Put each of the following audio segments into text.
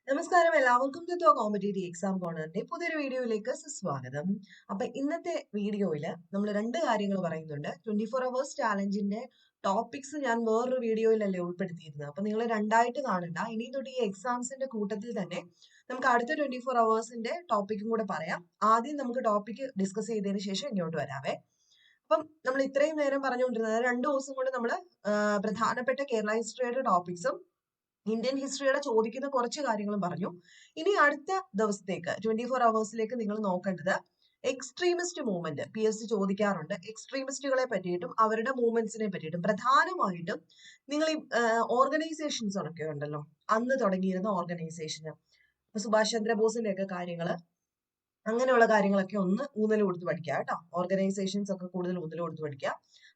നമസ്കാരം, എല്ലാവർക്കും തത്വ competitive exam കോർണറിന്റെ പുതിയൊരു വീഡിയോയിലേക്ക് സ്വാഗതം. അപ്പൊ ഇന്നത്തെ വീഡിയോയിൽ നമ്മൾ രണ്ട് കാര്യങ്ങൾ പറയുന്നുണ്ട്. 24 hours ചാലഞ്ചിന്റെ ടോപ്പിക്സ് ഞാൻ വേറൊരു വീഡിയോയിലല്ലേ ഉൾപ്പെടുത്തിയിരുന്നത്. അപ്പൊ നിങ്ങൾ രണ്ടായിട്ട് കാണണ്ട. ഇനി തൊട്ട് ഈ എക്സാംസിന്റെ കൂട്ടത്തിൽ തന്നെ നമുക്ക് അടുത്ത 24 hours ടോപ്പിക്കും കൂടെ പറയാം. ആദ്യം നമുക്ക് ടോപ്പിക് ഡിസ്കസ് ചെയ്തതിന് ശേഷം ഇങ്ങോട്ട് വരാവേ. അപ്പം നമ്മൾ ഇത്രയും നേരം പറഞ്ഞുകൊണ്ടിരുന്നത് 2 ദിവസം കൊണ്ട് നമ്മൾ പ്രധാനപ്പെട്ട കേരള ഹിസ്റ്ററിയുടെ ടോപ്പിക്സും ഇന്ത്യൻ ഹിസ്റ്ററിയുടെ ചോദിക്കുന്ന കുറച്ച് കാര്യങ്ങളും പറഞ്ഞു. ഇനി അടുത്ത ദിവസത്തേക്ക് 24 hours നിങ്ങൾ നോക്കേണ്ടത് എക്സ്ട്രീമിസ്റ്റ് മൂവ്മെന്റ് PSC ചോദിക്കാറുണ്ട്. എക്സ്ട്രീമിസ്റ്റുകളെ പറ്റിയിട്ടും അവരുടെ മൂവ്മെന്റ്സിനെ പറ്റിയിട്ടും പ്രധാനമായിട്ടും നിങ്ങൾ ഈ ഓർഗനൈസേഷൻസ് ഒക്കെ ഉണ്ടല്ലോ, അന്ന് തുടങ്ങിയിരുന്ന ഓർഗനൈസേഷൻ, സുഭാഷ് ചന്ദ്രബോസിന്റെ ഒക്കെ കാര്യങ്ങള്, അങ്ങനെയുള്ള കാര്യങ്ങളൊക്കെ ഒന്ന് ഊന്നൽ കൊടുത്ത് പഠിക്കുക കേട്ടോ. ഓർഗനൈസേഷൻസ് ഒക്കെ കൂടുതൽ ഊന്നൽ കൊടുത്ത് പഠിക്കുക.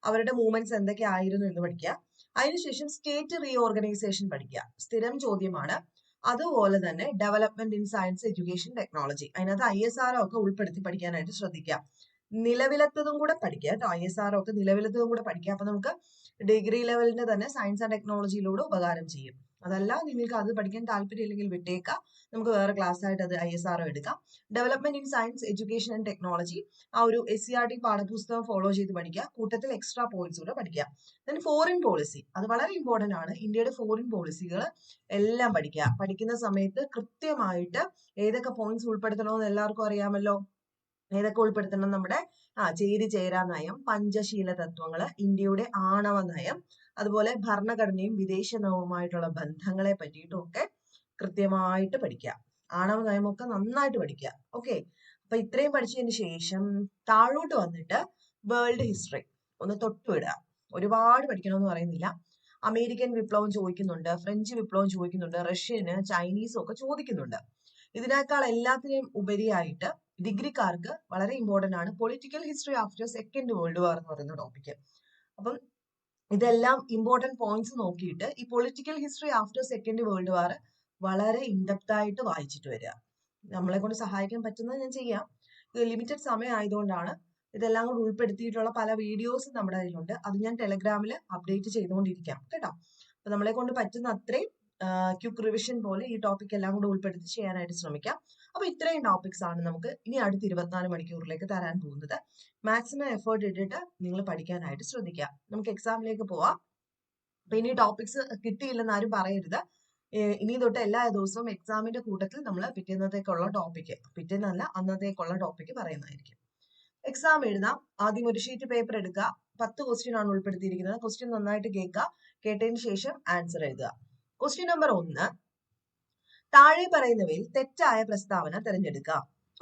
അവരുടെ മൂവ്മെന്റ്സ് എന്തൊക്കെ ആയിരുന്നു എന്ന് പഠിക്കുക. അതിനുശേഷം സ്റ്റേറ്റ് റീഓർഗനൈസേഷൻ പഠിക്കുക, സ്ഥിരം ചോദ്യമാണ്. അതുപോലെ തന്നെ development in science, education, technology, അതിനകത്ത് ISRO ഒക്കെ ഉൾപ്പെടുത്തി പഠിക്കാനായിട്ട് ശ്രദ്ധിക്കുക. നിലവിലത്തതും കൂടെ പഠിക്കുക കേട്ടോ. ISRO ഒക്കെ നിലവിലത്തതും കൂടെ പഠിക്കുക. അപ്പൊ നമുക്ക് ഡിഗ്രി ലെവലിന്റെ തന്നെ സയൻസ് ആൻഡ് ടെക്നോളജിയിലൂടെ ഉപകാരം ചെയ്യും. അതല്ല നിങ്ങൾക്ക് അത് പഠിക്കാൻ താല്പര്യം ഇല്ലെങ്കിൽ വിട്ടേക്കാം, നമുക്ക് വേറെ ക്ലാസ് ആയിട്ട് അത് ISRO എടുക്കാം. Development in science, education and technology ആ ഒരു SCERT പാഠപുസ്തകം ഫോളോ ചെയ്ത് പഠിക്കുക. കൂട്ടത്തിൽ എക്സ്ട്രാ പോയിന്റ്സ് കൂടെ പഠിക്കുക. ദെൻ ഫോറിൻ പോളിസി, അത് വളരെ ഇമ്പോർട്ടന്റ് ആണ്. ഇന്ത്യയുടെ ഫോറിൻ പോളിസികൾ എല്ലാം പഠിക്കുക. പഠിക്കുന്ന സമയത്ത് കൃത്യമായിട്ട് ഏതൊക്കെ പോയിന്റ്സ് ഉൾപ്പെടുത്തണമെന്ന് എല്ലാവർക്കും അറിയാമല്ലോ. ഏതൊക്കെ ഉൾപ്പെടുത്തണം? നമ്മുടെ ചേരി ചേരാ നയം, പഞ്ചശീല തത്വങ്ങള്, ഇന്ത്യയുടെ ആണവ നയം, അതുപോലെ ഭരണഘടനയും വിദേശ നയവുമായിട്ടുള്ള ബന്ധങ്ങളെ പറ്റിയിട്ടും ഒക്കെ കൃത്യമായിട്ട് പഠിക്കുക. ആണവ നയമൊക്കെ നന്നായിട്ട് പഠിക്കുക. ഓക്കെ, അപ്പൊ ഇത്രയും പഠിച്ചതിന് ശേഷം താഴോട്ട് വന്നിട്ട് വേൾഡ് ഹിസ്റ്ററി ഒന്ന് തൊട്ടുവിടുക. ഒരുപാട് പഠിക്കണമെന്ന് പറയുന്നില്ല. അമേരിക്കൻ വിപ്ലവം ചോദിക്കുന്നുണ്ട്, ഫ്രഞ്ച് വിപ്ലവം ചോദിക്കുന്നുണ്ട്, റഷ്യന്, ചൈനീസും ഒക്കെ ചോദിക്കുന്നുണ്ട്. ഇതിനേക്കാൾ എല്ലാത്തിനെയും ഉപരിയായിട്ട് ഡിഗ്രിക്കാർക്ക് വളരെ ഇമ്പോർട്ടന്റ് ആണ് political history after second world war എന്ന് പറയുന്ന ടോപ്പിക്. അപ്പം ഇതെല്ലാം ഇമ്പോർട്ടന്റ് പോയിന്റ്സ് നോക്കിയിട്ട് ഈ political history after second world war വളരെ ഇൻഡെപ്ത് ആയിട്ട് വായിച്ചിട്ട് വരിക. നമ്മളെ കൊണ്ട് സഹായിക്കാൻ പറ്റുന്നത് ഞാൻ ചെയ്യാം. ഇത് ലിമിറ്റഡ് സമയം ആയതുകൊണ്ടാണ്. ഇതെല്ലാം കൂടി ഉൾപ്പെടുത്തിയിട്ടുള്ള പല വീഡിയോസും നമ്മുടെ കയ്യിലുണ്ട്. അത് ഞാൻ ടെലഗ്രാമിൽ അപ്ഡേറ്റ് ചെയ്തുകൊണ്ടിരിക്കാം കേട്ടോ. അപ്പൊ നമ്മളെ കൊണ്ട് പറ്റുന്ന അത്രയും ക്വിക്ക് റിവിഷൻ പോലെ ഈ ടോപ്പിക് എല്ലാം കൂടെ ഉൾപ്പെടുത്തി ചെയ്യാനായിട്ട് ശ്രമിക്കാം. അപ്പൊ ഇത്രയും ടോപ്പിക്സ് ആണ് നമുക്ക് ഇനി അടുത്ത 24 മണിക്കൂറിലേക്ക് തരാൻ പോകുന്നത്. മാക്സിമം എഫേർട്ട് ഇട്ടിട്ട് നിങ്ങൾ പഠിക്കാനായിട്ട് ശ്രദ്ധിക്കുക. നമുക്ക് എക്സാമിലേക്ക് പോവാം. അപ്പൊ ഇനി ടോപ്പിക്സ് കിട്ടിയില്ലെന്ന് ആരും പറയരുത്. ഇനി തൊട്ട് എല്ലാ ദിവസവും എക്സാമിന്റെ കൂട്ടത്തിൽ നമ്മൾ പിറ്റേന്നത്തേക്കുള്ള ടോപ്പിക്ക്, പിറ്റേന്നല്ല അന്നത്തേക്കുള്ള ടോപ്പിക്ക് പറയുന്നതായിരിക്കും. എക്സാം എഴുതാം. ആദ്യം ഒരു ഷീറ്റ് പേപ്പർ എടുക്കുക. 10 ക്വസ്റ്റ്യൻ ആണ് ഉൾപ്പെടുത്തിയിരിക്കുന്നത്. ക്വസ്റ്റ്യൻ നന്നായിട്ട് കേൾക്കുക. കേട്ടതിന് ശേഷം ആൻസർ എഴുതുക. ക്വസ്റ്റ്യൻ നമ്പർ 1, താഴെ പറയുന്നവയിൽ തെറ്റായ പ്രസ്താവന തിരഞ്ഞെടുക്കുക.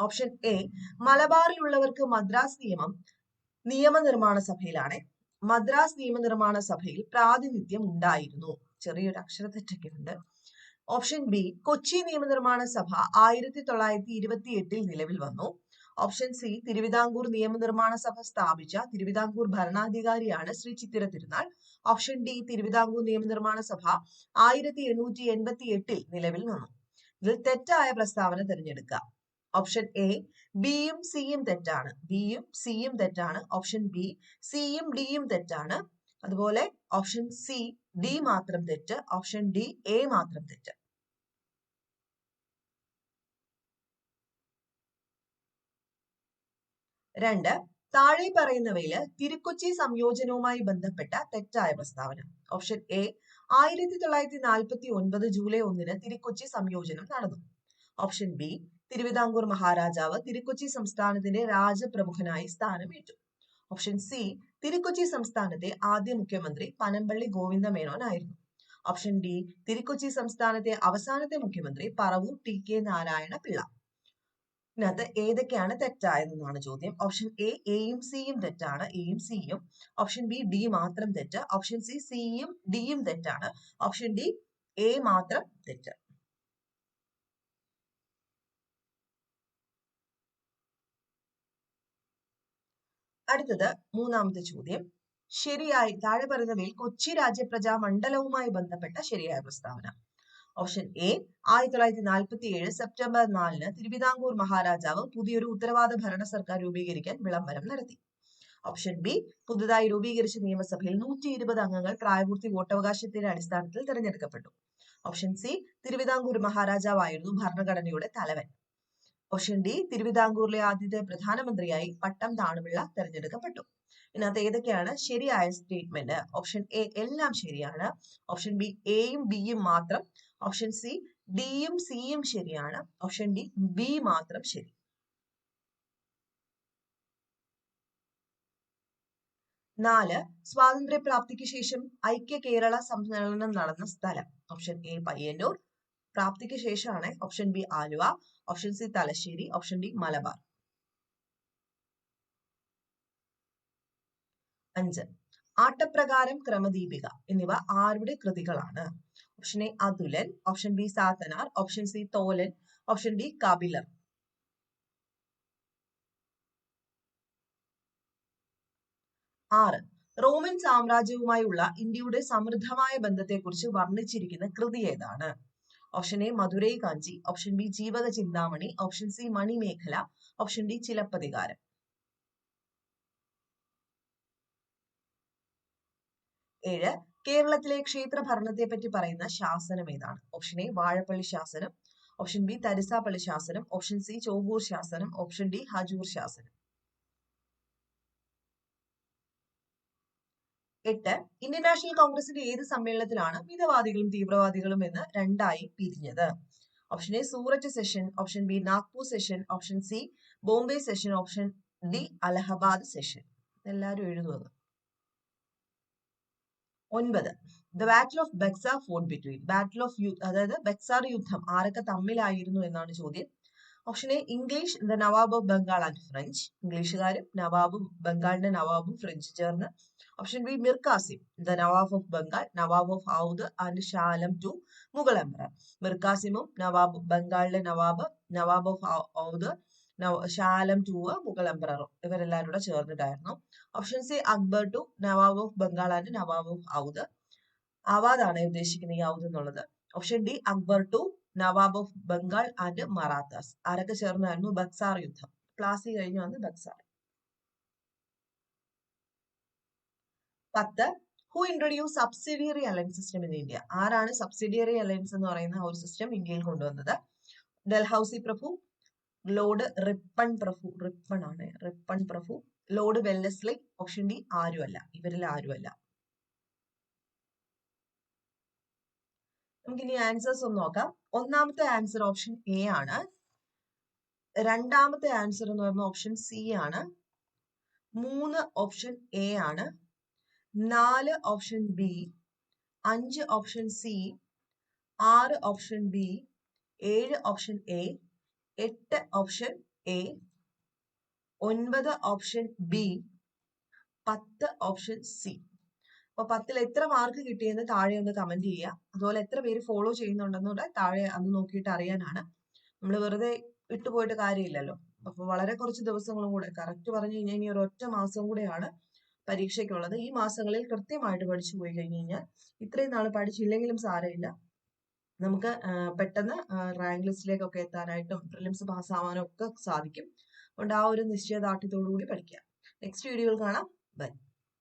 ഓപ്ഷൻ എ, മലബാറിലുള്ളവർക്ക് മദ്രാസ് നിയമനിർമ്മാണ സഭയിലാണ്. മദ്രാസ് നിയമനിർമ്മാണ സഭയിൽ പ്രാതിനിധ്യം ഉണ്ടായിരുന്നു. ചെറിയൊരു അക്ഷരത്തെറ്റൊക്കെ ഉണ്ട്. ഓപ്ഷൻ ബി, കൊച്ചി നിയമനിർമ്മാണ സഭ 1928 നിലവിൽ വന്നു. ഓപ്ഷൻ സി, തിരുവിതാംകൂർ നിയമനിർമ്മാണ സഭ സ്ഥാപിച്ച തിരുവിതാംകൂർ ഭരണാധികാരിയാണ് ശ്രീ ചിത്തിര തിരുനാൾ. ഓപ്ഷൻ ഡി, തിരുവിതാംകൂർ നിയമനിർമ്മാണ സഭ 1888 നിലവിൽ വന്നു. ഇതിൽ തെറ്റായ പ്രസ്താവന തിരഞ്ഞെടുക്കുക. ഓപ്ഷൻ എ, ബിയും സിയും തെറ്റാണ്. ബിയും സിയും തെറ്റാണ്. ഓപ്ഷൻ ബി, സിയും ഡിയും തെറ്റാണ്. അതുപോലെ ഓപ്ഷൻ സി, ഡി മാത്രം തെറ്റ്. ഓപ്ഷൻ ഡി, എ മാത്രം തെറ്റ്. രണ്ട്, താഴെ പറയുന്നവയില് തിരുക്കൊച്ചി സംയോജനവുമായി ബന്ധപ്പെട്ട തെറ്റായ പ്രസ്താവന. ഓപ്ഷൻ എ, 1949 ജൂലൈ 1 തിരുക്കൊച്ചി സംയോജനം നടന്നു. ഓപ്ഷൻ ബി, തിരുവിതാംകൂർ മഹാരാജാവ് തിരുക്കൊച്ചി സംസ്ഥാനത്തിന്റെ രാജപ്രമുഖനായി സ്ഥാനമേറ്റു. ഓപ്ഷൻ സി, തിരുക്കൊച്ചി സംസ്ഥാനത്തെ ആദ്യ മുഖ്യമന്ത്രി പനമ്പള്ളി ഗോവിന്ദ മേനോൻ ആയിരുന്നു. ഓപ്ഷൻ ഡി, തിരുക്കൊച്ചി സംസ്ഥാനത്തെ അവസാനത്തെ മുഖ്യമന്ത്രി പറവൂർ TK നാരായണ പിള്ള. ഇതിനകത്ത് ഏതൊക്കെയാണ് തെറ്റായതെന്നാണ് ചോദ്യം. ഓപ്ഷൻ എ, എയും സിയും തെറ്റാണ്. എയും സിയും. ഓപ്ഷൻ ബി, ഡി മാത്രം തെറ്റ്. ഓപ്ഷൻ സി, സിയും ഡിയും തെറ്റാണ്. ഓപ്ഷൻ ഡി, എ മാത്രം തെറ്റ്. അടുത്തത് മൂന്നാമത്തെ ചോദ്യം. ശരിയായി താഴെ പറയുന്നവയിൽ കൊച്ചി രാജ്യപ്രജാ മണ്ഡലവുമായി ബന്ധപ്പെട്ട ശരിയായ പ്രസ്താവന. ഓപ്ഷൻ എ, 1947 സെപ്റ്റംബർ 4 തിരുവിതാംകൂർ മഹാരാജാവ് പുതിയൊരു ഉത്തരവാദ ഭരണ സർക്കാർ രൂപീകരിക്കാൻ വിളംബരം നടത്തി. ഓപ്ഷൻ ബി പുതുതായി രൂപീകരിച്ച നിയമസഭയിൽ 120 അംഗങ്ങൾ പ്രായപൂർത്തി വോട്ടവകാശത്തിന്റെ അടിസ്ഥാനത്തിൽ തിരഞ്ഞെടുക്കപ്പെട്ടു. ഓപ്ഷൻ സി തിരുവിതാംകൂർ മഹാരാജാവായിരുന്നു ഭരണഘടനയുടെ തലവൻ. ഓപ്ഷൻ ഡി തിരുവിതാംകൂറിലെ ആദ്യത്തെ പ്രധാനമന്ത്രിയായി പട്ടം താണുപിള്ള തെരഞ്ഞെടുക്കപ്പെട്ടു. ഇതിനകത്ത് ഏതൊക്കെയാണ് ശരിയായ സ്റ്റേറ്റ്മെന്റ്? ഓപ്ഷൻ എ എല്ലാം ശരിയാണ്. ഓപ്ഷൻ ബി എയും ബിയും മാത്രം. ഓപ്ഷൻ സി ഡിയും സിയും ശരിയാണ്. ഓപ്ഷൻ ഡി ബി മാത്രം ശരി. 4 സ്വാതന്ത്ര്യപ്രാപ്തിക്ക് ശേഷം ഐക്യ കേരള സമ്മേളനം നടന്ന സ്ഥലം. Option A Payyanur. പ്രാപ്തിക്ക് ശേഷമാണ്. Option B Aluva. Option C Thalassery. Option D Malabar. 5 Attaprakaram Kramadeepika എന്നിവ ആരുടെ കൃതികളാണ്? Option A Athulan. Option B Sathanar. Option C Tholan. Option D Kapilar. 6 Roman സാമ്രാജ്യവുമായുള്ള ഇന്ത്യയുടെ സമൃദ്ധമായ ബന്ധത്തെക്കുറിച്ച് വർണ്ണിച്ചിരിക്കുന്ന കൃതി ഏതാണ്? Option A Madurai Kanchi. Option B Jivaka Chintamani. Option C Manimekalai. Option D Chilappathikaram. 7 കേരളത്തിലെ ക്ഷേത്ര ഭരണത്തെ പറ്റി പറയുന്ന ശാസനം ഏതാണ്? ഓപ്ഷൻ എ വാഴപ്പള്ളി ശാസനം. ഓപ്ഷൻ ബി തരിസാപ്പള്ളി ശാസനം. ഓപ്ഷൻ സി ചോവൂർ ശാസനം. ഓപ്ഷൻ ഡി ഹജൂർ ശാസനം. 8 ഇന്ത്യൻ നാഷണൽ കോൺഗ്രസിന്റെ ഏത് സമ്മേളനത്തിലാണ് മിതവാദികളും തീവ്രവാദികളും എന്ന് രണ്ടായി പിരിഞ്ഞത്? Option A Surat session. Option B Nagpur session. Option C Bombay session. Option D Allahabad session. എല്ലാവരും എഴുതുന്നത്. 9 the battle of Buxar fort between. Battle of അതായത് ബക്സാർ യുദ്ധം ആരൊക്കെ തമ്മിലായിരുന്നു എന്നാണ് ചോദ്യം. Option A English, the Nawab of Bengal and French. ഇംഗ്ലീഷുകാരും നവാബും ബംഗാളിന്റെ നവാബും French ചേർന്ന്. Option B Mir Kasim, the Nawab of Bengal, Nawab of ഔദ് and Shalom to Mughal emperor. Mir കാസിമും Nawab ബംഗാളിലെ Nawab, Nawab of ഔദ്, Shalom to Mughal എംപററും ഇവരെല്ലാവരും കൂടെ ചേർന്നിട്ടായിരുന്നു. Option C Akbar to Nawab of Bengal and Nawab of ഔദ്. ആവാദാണ് ഉദ്ദേശിക്കുന്നത് ഈ ഔദ് എന്നുള്ളത്. Option D Akbar to Nawab of Bengal and Marathas. ആരൊക്കെ ചേർന്നായിരുന്നു? ബക്സാർ യുദ്ധം. പ്ലാസി കഴിഞ്ഞു വന്ന് Buxar. 10 who introduce subsidiary alliance system in India. ആരാണ് സബ്സിഡിയറി അലയൻസ് എന്ന് പറയുന്ന ഒരു സിസ്റ്റം ഇന്ത്യയിൽ കൊണ്ടുവന്നത്? ഡൽഹൌസി പ്രഭു, ലോർഡ് റിപ്പൺ പ്രഭു. റിപ്പൺ പ്രഭു, ലോർഡ് വെല്ലസ്ലി. ഓപ്ഷൻ ഡി ആരുമല്ല. ഇവരിൽ ആരുമല്ല. നമുക്കിനി ആൻസേഴ്സ് ഒന്ന് നോക്കാം. ഒന്നാമത്തെ ആൻസർ ഓപ്ഷൻ എ ആണ്. രണ്ടാമത്തെ ആൻസർ എന്ന് പറയുന്നത് ഓപ്ഷൻ സി ആണ്. 3 ഓപ്ഷൻ എ ആണ്. 4 option B. 5 option C. 6 option B. 7 option A. 8 option A. 9 option B. 10 option C. അപ്പൊ 10ൽ എത്ര മാർക്ക് കിട്ടിയെന്ന് താഴെ ഒന്ന് കമന്റ് ചെയ്യുക. അതുപോലെ എത്ര പേര് ഫോളോ ചെയ്യുന്നുണ്ടെന്നൂടെ താഴെ അത് നോക്കിയിട്ട് അറിയാനാണ്. നമ്മൾ വെറുതെ വിട്ടുപോയിട്ട് കാര്യമില്ലല്ലോ. അപ്പൊ വളരെ കുറച്ച് ദിവസങ്ങളും കൂടെ, കറക്റ്റ് പറഞ്ഞു കഴിഞ്ഞാൽ ഇനി ഒരു ഒറ്റ മാസം കൂടെയാണ് പരീക്ഷയ്ക്കുള്ളത്. ഈ മാസങ്ങളിൽ കൃത്യമായിട്ട് പഠിച്ചു പോയി കഴിഞ്ഞു കഴിഞ്ഞാൽ ഇത്രയും നാൾ പഠിച്ചില്ലെങ്കിലും സാരമില്ല, നമുക്ക് പെട്ടെന്ന് റാങ്ക് ലിസ്റ്റിലേക്കൊക്കെ എത്താനായിട്ടും പ്രിലിംസ് പാസ്സാവാനും ഒക്കെ സാധിക്കും. അതുകൊണ്ട് ആ ഒരു നിശ്ചയദാർഢ്യത്തോടു കൂടി പഠിക്കുക. നെക്സ്റ്റ് വീഡിയോയിൽ കാണാം. ബൈ.